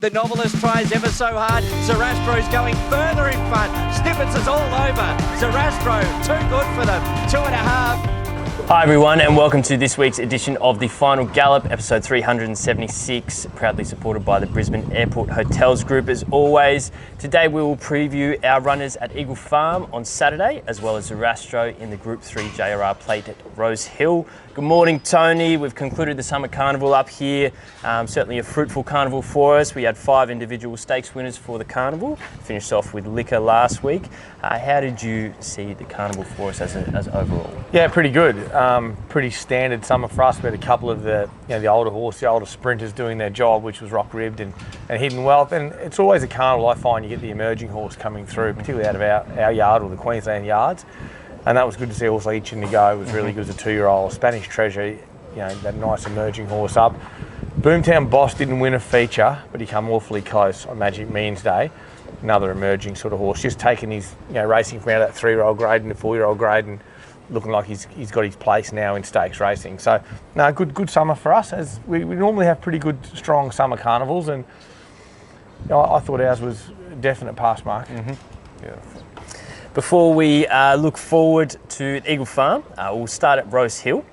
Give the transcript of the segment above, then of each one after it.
The novelist tries ever so hard. Zarastro's going further in front. Snippets is all over. Zarastro, too good for them. 2.5. Hi everyone, and welcome to this week's edition of the Final Gallop, episode 376, proudly supported by the Brisbane Airport Hotels Group. As always, today we will preview our runners at Eagle Farm on Saturday, as well as Zarastro in the Group 3 JRA Plate at Rosehill. Good morning, Tony. We've concluded the summer carnival up here. Certainly a fruitful carnival for us. We had 5 individual stakes winners for the carnival. Finished off with liquor last week. How did you see the carnival for us as overall? Yeah, pretty good. Pretty standard summer for us. We had a couple of the older horses, the older sprinters doing their job, which was Rock Ribbed and Hidden Wealth. And it's always a carnival. I find you get the emerging horse coming through, particularly out of our yard or the Queensland yards. And that was good to see. Also, Each in the Go was really good as a 2-year-old. Spanish Treasure, that nice emerging horse up. Boomtown Boss didn't win a feature, but he come awfully close on Magic Means Day. Another emerging sort of horse, just taking his, racing from out of that 3-year-old grade and the 4-year-old grade, and looking like he's got his place now in stakes racing. So, no, good summer for us. As we normally have pretty good, strong summer carnivals, and I thought ours was a definite pass mark. Yeah. Before we look forward to Eagle Farm, we'll start at Rosehill.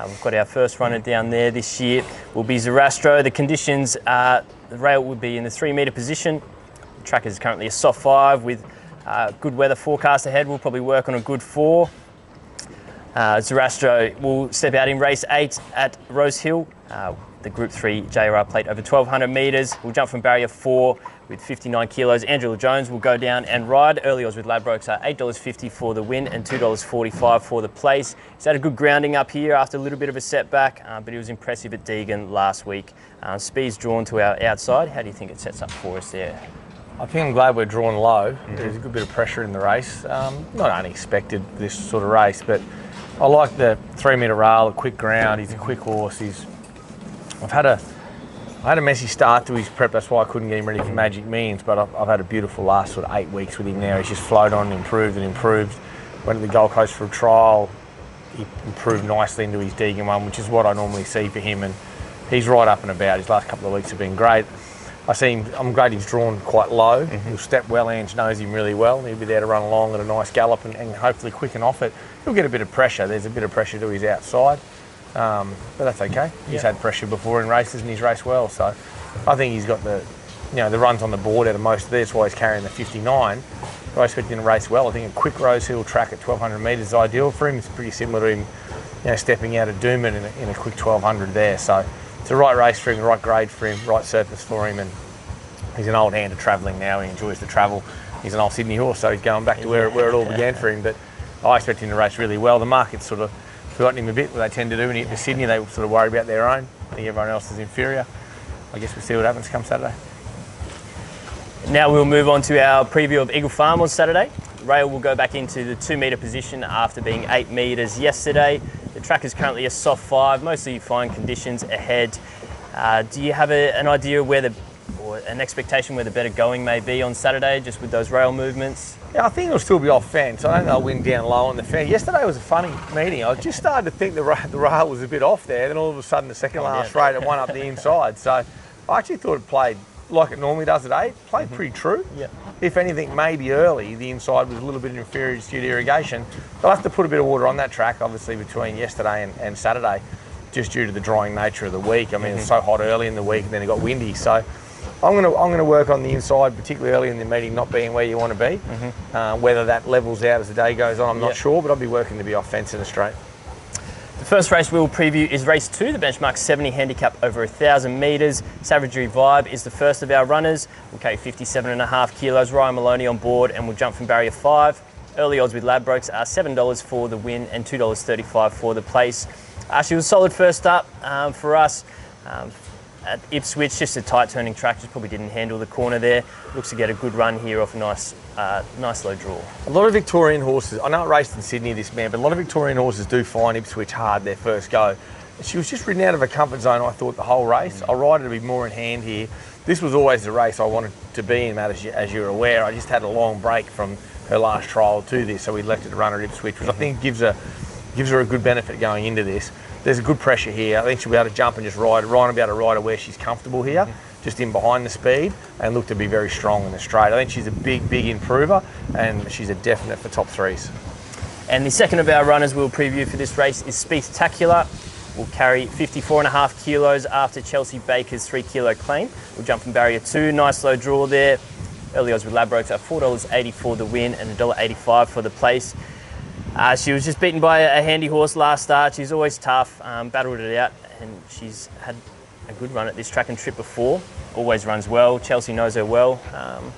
We've got our first runner down there this year. Will be Zarastro. The conditions, the rail will be in the 3-metre position. The track is currently a soft 5 with good weather forecast ahead. We'll probably work on a good 4. Zarastro will step out in race 8 at Rosehill. The Group 3 JRA Plate over 1,200 metres. We'll jump from barrier 4 with 59 kilos. Angela Jones will go down and ride. Early odds with Ladbrokes are $8.50 for the win and $2.45 for the place. He's had a good grounding up here after a little bit of a setback, but he was impressive at Deegan last week. Speed's drawn to our outside. How do you think it sets up for us there? I think I'm glad we're drawn low. There's a good bit of pressure in the race. Not unexpected this sort of race, but I like the 3-metre rail, the quick ground. He's a quick horse. I had a messy start to his prep. That's why I couldn't get him ready for Magic Means. But I've had a beautiful last sort of 8 weeks with him now. He's just flowed on and improved. Went to the Gold Coast for a trial. He improved nicely into his Deegan one, which is what I normally see for him. And he's right up and about. His last couple of weeks have been great. I'm glad he's drawn quite low. He'll step well. Ange knows him really well. He'll be there to run along at a nice gallop and hopefully quicken off it. He'll get a bit of pressure. There's a bit of pressure to his outside. But that's okay. He's had pressure before in races and he's raced well. So I think he's got the runs on the board out of most of this. That's why he's carrying the 59. But I expect him to race well. I think a quick Rosehill track at 1,200 metres is ideal for him. It's pretty similar to him, stepping out of Doomben in a quick 1,200 there. So it's the right race for him, the right grade for him, right surface for him, and he's an old hand of travelling now. He enjoys the travel. He's an old Sydney horse, so he's going back to where it all began for him. But I expect him to race really well. The market's sort of forgotten him a bit, what they tend to do when you get to Sydney. They sort of worry about their own. I think everyone else is inferior. I guess we'll see what happens come Saturday. Now we'll move on to our preview of Eagle Farm on Saturday. Rail will go back into the 2-metre position after being 8 metres yesterday. The track is currently a soft 5, mostly fine conditions ahead. Do you have an idea or an expectation where the better going may be on Saturday, just with those rail movements? Yeah, I think it'll still be off fence. I don't think they'll win down low on the fence. Yesterday was a funny meeting. I just started to think the rail was a bit off there. Then all of a sudden, the second last straight, it went up the inside. So I actually thought it played like it normally does at 8. Played pretty true. Yeah. If anything, maybe early, the inside was a little bit inferior due to irrigation. They'll have to put a bit of water on that track, obviously, between yesterday and Saturday, just due to the drying nature of the week. I mean, it's so hot early in the week, and then it got windy. So I'm going to work on the inside, particularly early in the meeting, not being where you want to be. Whether that levels out as the day goes on, I'm not sure, but I'll be working to be off fence in a straight. The first race we'll preview is race 2, the benchmark 70 handicap over 1,000 metres. Savagery Vibe is the first of our runners. We'll carry 57.5 kilos. Ryan Maloney on board, and we'll jump from barrier 5. Early odds with Ladbrokes are $7 for the win and $2.35 for the place. She was solid first up for us. At Ipswich, just a tight turning track, just probably didn't handle the corner there. Looks to get a good run here off a nice low draw. A lot of Victorian horses, I know it raced in Sydney this man, but a lot of Victorian horses do find Ipswich hard their first go. She was just ridden out of her comfort zone, I thought, the whole race. I ride her to be more in hand here. This was always the race I wanted to be in, Matt, as you're aware. I just had a long break from her last trial to this, so we elected to run her at Ipswich, which I think gives her a good benefit going into this. There's a good pressure here. I think she'll be able to jump and just ride. Ryan will be able to ride her where she's comfortable here. just in behind the speed, and looked to be very strong in the straight. I think she's a big improver, and she's a definite for top threes. And the second of our runners we'll preview for this race is Spiethtacular. Will carry 54.5 kilos after Chelsea Baker's 3 kilo claim. We'll jump from barrier 2, nice low draw there. Early odds with Ladbrokes are $4.80 for the win and $1.85 for the place. She was just beaten by a handy horse last start. She's always tough, battled it out, and she's had a good run at this track and trip before. Always runs well. Chelsea knows her well.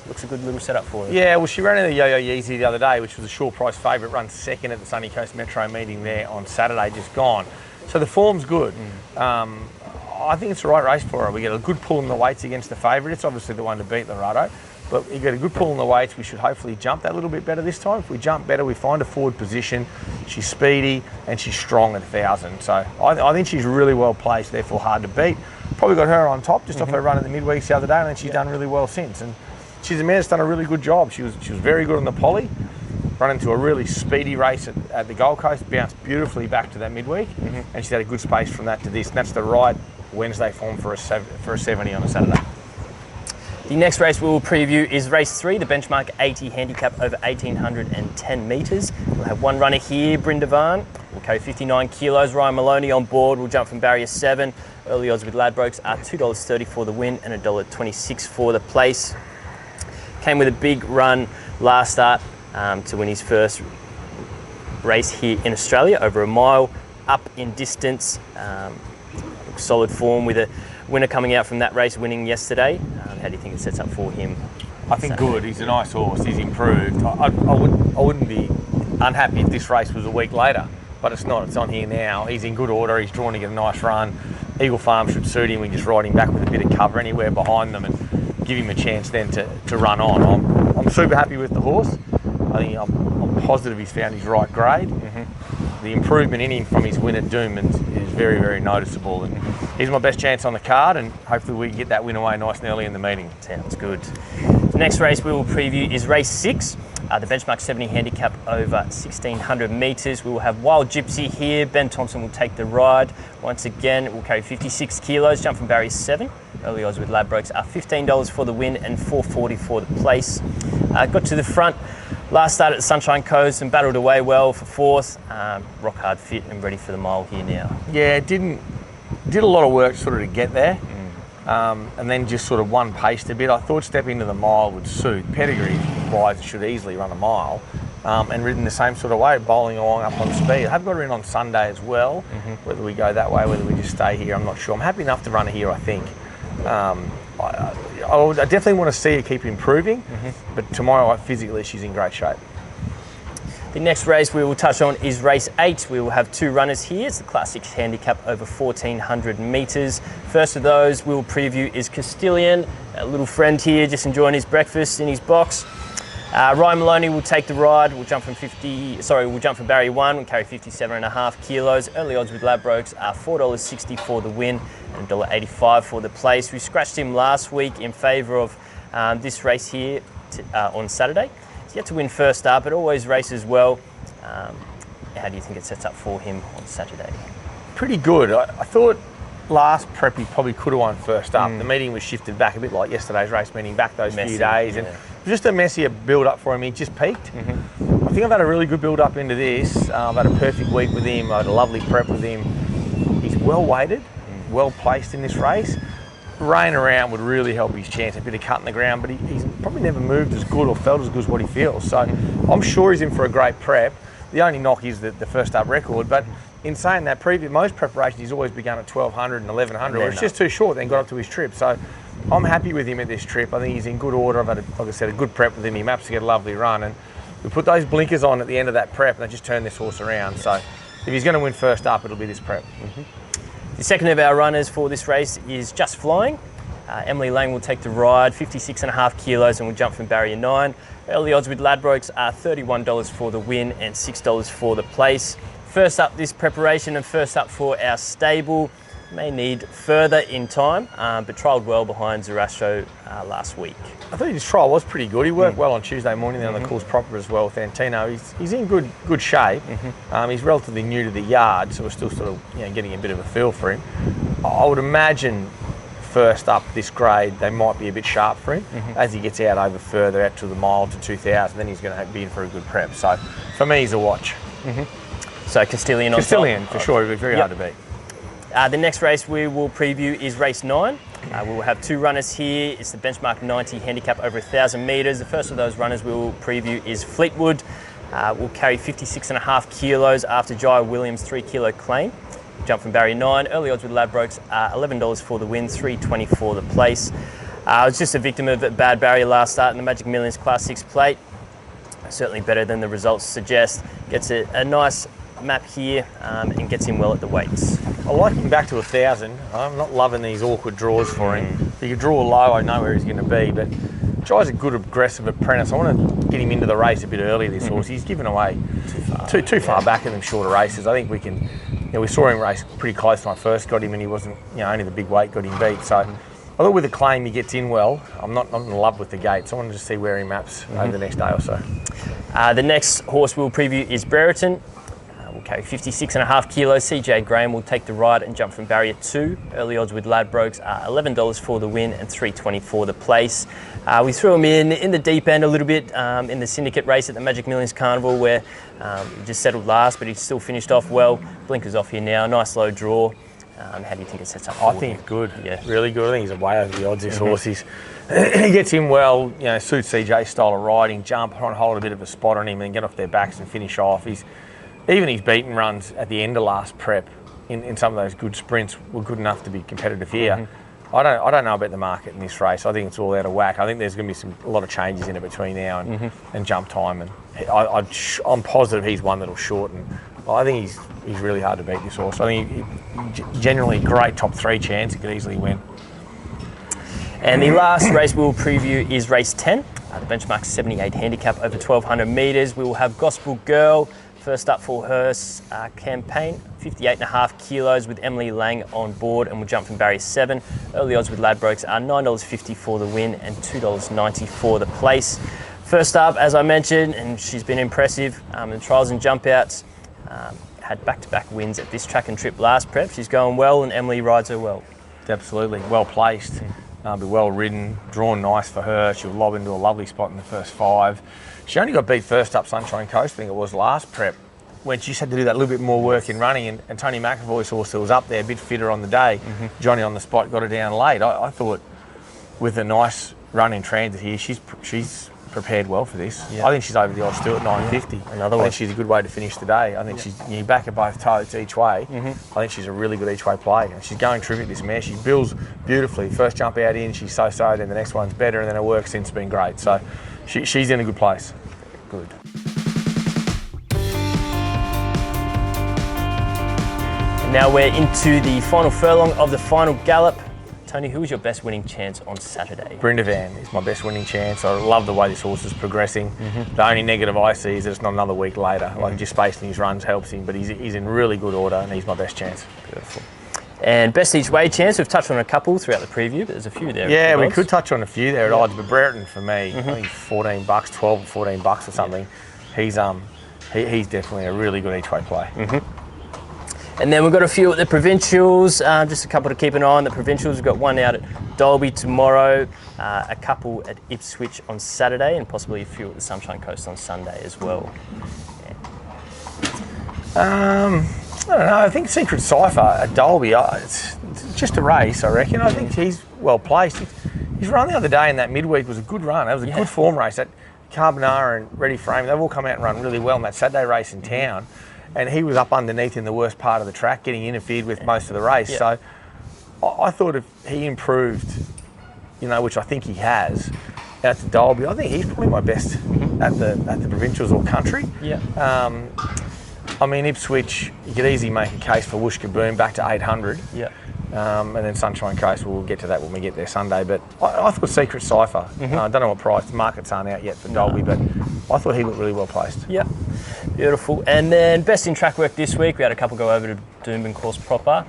Looks a good little setup for her. Yeah, well, she ran in the Yo-Yo Yeezy the other day, which was a short price favourite, run second at the Sunny Coast Metro meeting there on Saturday, just gone. So the form's good. I think it's the right race for her. We get a good pull in the weights against the favourite. It's obviously the one to beat, Lorado. But you get a good pull in the weights. We should hopefully jump that a little bit better this time. If we jump better, we find a forward position. She's speedy and she's strong at 1,000. So I think she's really well placed, therefore hard to beat. Probably got her on top just off her run in the midweeks the other day, and then she's done really well since. And she's a mare that's done a really good job. She was very good on the poly. Run into a really speedy race at the Gold Coast, bounced beautifully back to that midweek, and she's had a good space from that to this. And that's the right Wednesday form for a 70 on a Saturday. The next race we will preview is race 3, the benchmark 80 handicap over 1,810 metres. We'll have one runner here, Brindavan. We'll carry 59 kilos. Ryan Maloney on board. We'll jump from barrier 7. Early odds with Ladbrokes are $2.30 for the win and $1.26 for the place. Came with a big run last start to win his first race here in Australia, over a mile, up in distance. Solid form with a winner coming out from that race, winning yesterday. How do you think it sets up for him? I think good. He's a nice horse. He's improved. I wouldn't be unhappy if this race was a week later, but it's not. It's on here now. He's in good order. He's drawn to get a nice run. Eagle Farm should suit him. We just ride him back with a bit of cover anywhere behind them and give him a chance then to run on. I'm super happy with the horse. I think I'm positive he's found his right grade. The improvement in him from his win at Doomans is very noticeable, and he's my best chance on the card, and hopefully we can get that win away nice and early in the meeting. Sounds good. The next race we will preview is race 6, the benchmark 70 handicap over 1,600 metres. We will have Wild Gypsy here. Ben Thompson will take the ride. Once again, it will carry 56 kilos, jump from barrier 7. Early odds with Ladbrokes are $15 for the win and $4.40 for the place. Got to the front last start at the Sunshine Coast and battled away well for 4th. Rock hard fit and ready for the mile here now. Yeah, did a lot of work sort of to get there, and then just sort of one-paced a bit. I thought stepping into the mile would suit. Pedigree-wise, it should easily run a mile, and ridden the same sort of way, bowling along up on speed. I have got her in on Sunday as well. Whether we go that way, whether we just stay here, I'm not sure. I'm happy enough to run her here, I think. I definitely want to see her keep improving, but tomorrow physically she's in great shape. The next race we will touch on is race 8. We will have 2 runners here. It's the Classics handicap over 1,400 metres. First of those we will preview is Castillian, a little friend here, just enjoying his breakfast in his box. Ryan Maloney will take the ride. We'll jump from barrier 1. We'll carry 57.5 kilos. Early odds with Ladbrokes are $4.60 for the win and $1.85 for the place. We scratched him last week in favour of this race here on Saturday. He's yet to win first up, but always races well. How do you think it sets up for him on Saturday? Pretty good. I thought last prep he probably could have won first up. The meeting was shifted back a bit like yesterday's race meeting, back those few days. And just a messier build-up for him. He just peaked. I think I've had a really good build-up into this. I've had a perfect week with him. I had a lovely prep with him. He's well-weighted, well-placed in this race. Rain around would really help his chance, a bit of cut in the ground, but he's probably never moved as good or felt as good as what he feels. So I'm sure he's in for a great prep. The only knock is the first up record, but in saying that, most preparations he's always begun at 1,200 and 1,100, or it's just too short, then got up to his trip. So I'm happy with him at this trip. I think he's in good order. I've had, like I said, a good prep with him. He maps to get a lovely run, and we put those blinkers on at the end of that prep, and they just turn this horse around. So if he's going to win first up, it'll be this prep. The second of our runners for this race is Just Flying. Emily Lang will take the ride, 56.5 kilos, and will jump from barrier 9. Early odds with Ladbrokes are $31 for the win and $6 for the place. First up this preparation and first up for our stable. May need further in time, but trialled well behind Zarastro last week. I thought his trial was pretty good. He worked well on Tuesday morning then on the course proper as well with Antino. He's in good shape. He's relatively new to the yard, so we're still sort of getting a bit of a feel for him. I would imagine first up this grade, they might be a bit sharp for him. As he gets out over further, out to the mile to 2,000, then he's going to be in for a good prep. So for me, he's a watch. So Castillian on top. Castillian, for sure, he'll be very hard to beat. The next race we will preview is race 9. We will have 2 runners here. It's the benchmark 90 handicap over 1,000 metres. The first of those runners we will preview is Fleetwood. Will carry 56.5 kilos after Jai Williams' 3 kilo claim. Jump from barrier 9. Early odds with Ladbrokes are $11 for the win, $3.20 for the place. I was just a victim of a bad barrier last start in the Magic Millions Class 6 plate. Certainly better than the results suggest. Gets a nice map here and gets in well at the weights. I like him back to 1,000. I'm not loving these awkward draws for him. If he could draw low, I know where he's going to be, but Jai's a good aggressive apprentice. I want to get him into the race a bit earlier, this horse. He's given away too far back in them shorter races. I think we can, we saw him race pretty close when I first got him, and he wasn't, only the big weight got him beat. So I thought with the claim he gets in well. I'm not in love with the gates. I want to just see where he maps over the next day or so. The next horse we'll preview is Brereton. Will carry 56.5 kilos. CJ Graham will take the ride and jump from barrier 2. Early odds with Ladbrokes are $11 for the win and $3.20 for the place. We threw him in the deep end a little bit in the syndicate race at the Magic Millions Carnival, where he just settled last, but he still finished off well. Blinkers off here now. Nice low draw. How do you think it sets up? I think it's good. Yeah, really good. I think he's way over the odds. This horse, he gets in well. Suits CJ's style of riding. Jump, try and hold a bit of a spot on him, and get off their backs and finish off. Even his beaten runs at the end of last prep in some of those good sprints were good enough to be competitive here. I don't know about the market in this race. I think it's all out of whack. I think there's going to be a lot of changes in it between now and jump time, and I'm positive he's one that'll shorten. I think he's really hard to beat, this horse. I think he generally great top 3 chance. He could easily win. And the last race we'll preview is race 10. The benchmark 78 handicap over 1,200 metres. We will have Gospel Girl first up for her campaign, 58.5 kilos with Emily Lang on board, and will jump from barrier 7. Early odds with Ladbrokes are $9.50 for the win and $2.90 for the place. First up, as I mentioned, and she's been impressive in trials and jump outs. Had back-to-back wins at this track and trip last prep. She's going well, and Emily rides her well. Absolutely, well placed, be well ridden, drawn nice for her. She'll lob into a lovely spot in the first 5. She only got beat first up Sunshine Coast, I think it was last prep, when she just had to do that little bit more work in running, and Tony McAvoy's horse that was up there, a bit fitter on the day. Johnny on the spot got her down late. I thought with a nice run in transit here, she's prepared well for this. I think she's over the odds too at 9.50. Another I one. think she's a good way to finish today. I think you back her both toes each way. I think she's a really good each way play. And she's going terrific, this mare. She builds beautifully. First jump out in, she's so, then the next one's better, and then her work since been great. So she's in a good place. Good. And now we're into the final furlong of the Final Gallop. Tony, who was your best winning chance on Saturday? Brindavan is my best winning chance. I love the way this horse is progressing. The only negative I see is that it's not another week later. Like, just spacing his runs helps him, but he's in really good order, and he's my best chance. Beautiful. And best each way chance, we've touched on a couple throughout the preview, but there's a few there. Yeah, we could touch on a few there at odds, but Brereton for me, I think $14, $12 or $14 or something. He's definitely a really good each way play. And then we've got a few at the provincials, just a couple to keep an eye on. The provincials, we've got one out at Dalby tomorrow, a couple at Ipswich on Saturday, and possibly a few at the Sunshine Coast on Sunday as well. I don't know. I think Secret Cipher at Dalby, it's just a race, I reckon. I think he's well placed. His run the other day in that midweek was a good run. That was a good form race. That Carbonara and Ready Frame, they've all come out and run really well in that Saturday race in town. And he was up underneath in the worst part of the track, getting interfered with most of the race. So I thought if he improved, which I think he has, out to Dalby, I think he's probably my best at the provincials or country. I mean, Ipswich, you could easily make a case for Whoosh Kaboom back to 800. And then Sunshine Coast, we'll get to that when we get there Sunday. But I thought Secret Cipher, I don't know what price, the markets aren't out yet for Dalby, but I thought he looked really well placed. Beautiful. And then best in track work this week, we had a couple go over to Doomben Course proper.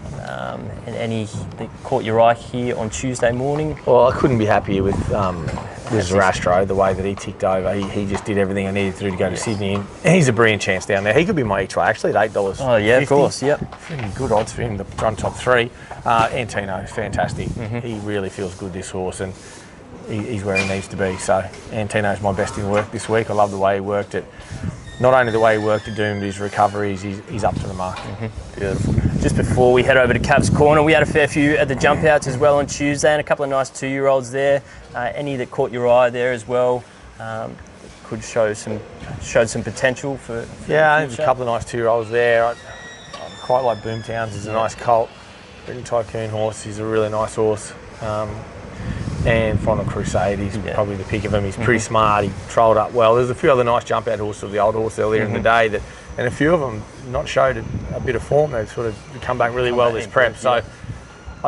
And any that caught your eye here on Tuesday morning? Well, I couldn't be happier with with Zarastro, the way that he ticked over, he just did everything I needed to do to go to Sydney. And he's a brilliant chance down there. He could be my each way, actually, at $8. Oh, yeah, of course, yep. Pretty good odds for him to run top 3. Antino is fantastic. He really feels good, this horse, and he's where he needs to be. So Antino's my best in work this week. I love the way he worked it. Not only the way he worked at Doom, but his recoveries, he's up to the mark. Beautiful. Just before we head over to Cav's Corner, we had a fair few at the jump outs as well on Tuesday, and a couple of nice 2-year-olds there. Any that caught your eye there as well? Could showed some potential for yeah, there's a couple of nice 2-year-olds there. I quite like Boomtowns. He's a nice colt. Really Tycoon horse. He's a really nice horse. And Final Crusade, he's probably the pick of him. He's pretty smart. He trolled up well. There's a few other nice jump out horses of the old horse earlier in the day and a few of them not showed a bit of form. They've sort of come back really well this prep. So I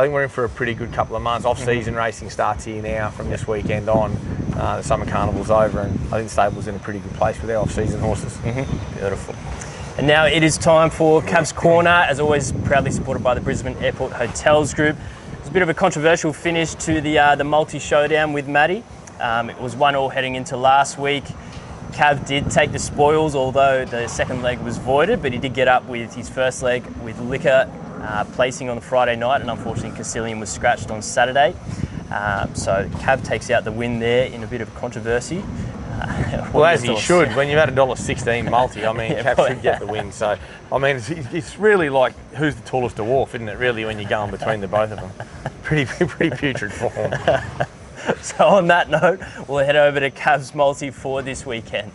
think we're in for a pretty good couple of months. Off-season racing starts here now from this weekend on. The summer carnival's over, and I think the stable's in a pretty good place with their off-season horses. Beautiful. And now it is time for Cav's Corner, as always proudly supported by the Brisbane Airport Hotels Group. It's a bit of a controversial finish to the multi-showdown with Maddie. It was 1-1 heading into last week. Cav did take the spoils, although the second leg was voided, but he did get up with his first leg with Liquor placing on the Friday night, and unfortunately Castillian was scratched on Saturday. So Cav takes out the win there in a bit of controversy. Well, as he should. When you've had $1.16 multi, I mean, Cav should get the win. So, I mean, it's really like who's the tallest dwarf, isn't it? Really, when you're going between the both of them, pretty putrid form. So on that note, we'll head over to Cav's multi for this weekend.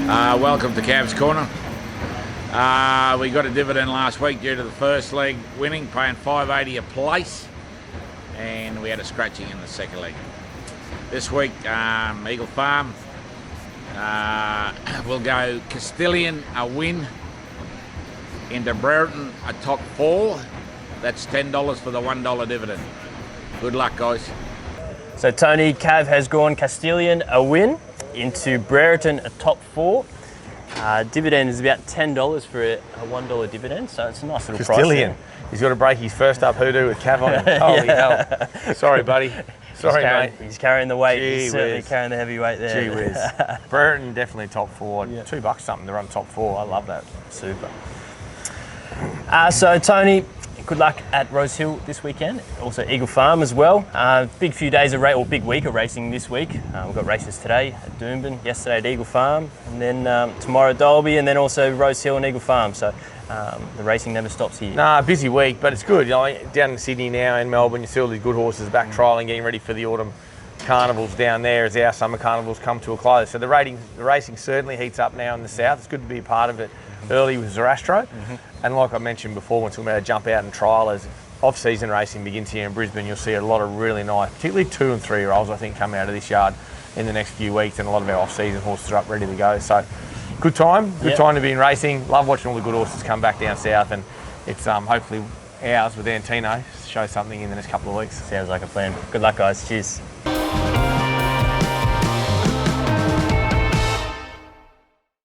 Welcome to Cav's Corner. We got a dividend last week due to the first leg winning, paying $5.80 a place. And we had a scratching in the second leg. This week, Eagle Farm will go Castillian a win, into Brereton a top 4. That's $10 for the $1 dividend. Good luck, guys. So Tony, Cav has gone Castillian a win, into Brereton a top 4. Dividend is about $10 for a $1 dividend, so it's a nice little price. Castillian. He's got to break his first up hoodoo with Cav on him. Holy hell. Sorry, buddy. Sorry, mate. He's carrying the weight. Gee He's certainly whiz. carrying the heavy weight there. Gee whiz. Brereton definitely top 4. Yeah. $2 something to run top 4. I love that. Super. So Tony, good luck at Rosehill this weekend. Also Eagle Farm as well. Big few days of big week of racing this week. We've got races today at Doomben, yesterday at Eagle Farm, and then tomorrow at Dalby, and then also Rosehill and Eagle Farm. So the racing never stops here. Nah, busy week, but it's good. You know, down in Sydney now, in Melbourne, you see all these good horses back trialling, getting ready for the autumn carnivals down there as our summer carnivals come to a close. So the racing certainly heats up now in the south. It's good to be a part of it early with Zarastro. And like I mentioned before, when talking about a jump out and trial, as off-season racing begins here in Brisbane, you'll see a lot of really nice, particularly 2- and 3-year-olds, I think, come out of this yard in the next few weeks, and a lot of our off-season horses are up ready to go. So good time to be in racing. Love watching all the good horses come back down south, and it's hopefully ours with Antino show something in the next couple of weeks. Sounds like a plan. Good luck, guys. Cheers.